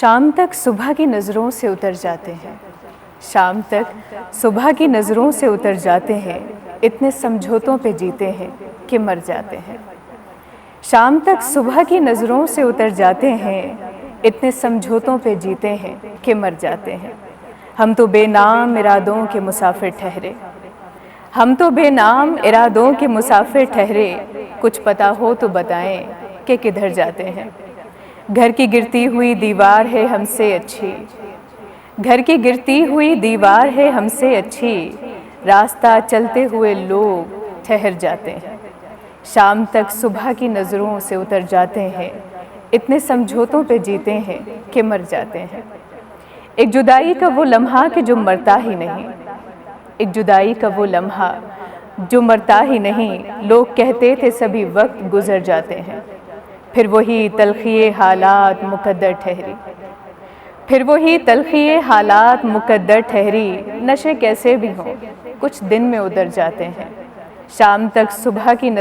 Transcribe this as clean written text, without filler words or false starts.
शाम तक सुबह की नज़रों से उतर जाते हैं, शाम तक सुबह की नज़रों से उतर जाते हैं, इतने समझौतों पे जीते हैं कि मर जाते हैं। शाम तक सुबह की नज़रों से उतर जाते हैं, इतने समझौतों पे जीते हैं कि मर जाते हैं। हम तो बेनाम इरादों के मुसाफिर ठहरे, हम तो बेनाम इरादों के मुसाफिर ठहरे, कुछ पता हो तो बताएं कि किधर जाते हैं। घर की गिरती हुई दीवार है हमसे अच्छी, घर की गिरती हुई दीवार है हमसे अच्छी, रास्ता चलते हुए लोग ठहर जाते हैं। शाम तक सुबह की नज़रों से उतर जाते हैं, इतने समझौतों पे जीते हैं कि मर जाते हैं। एक जुदाई का वो लम्हा कि जो मरता ही नहीं, एक जुदाई का वो लम्हा जो मरता ही नहीं, लोग कहते थे सभी वक्त गुजर जाते हैं। फिर वही तलखिए हालात मुकद्दर ठहरी, फिर वही तलखिए हालात मुकद्दर ठहरी, नशे कैसे भी हों कुछ दिन में उतर जाते हैं। शाम तक सुबह की नज़र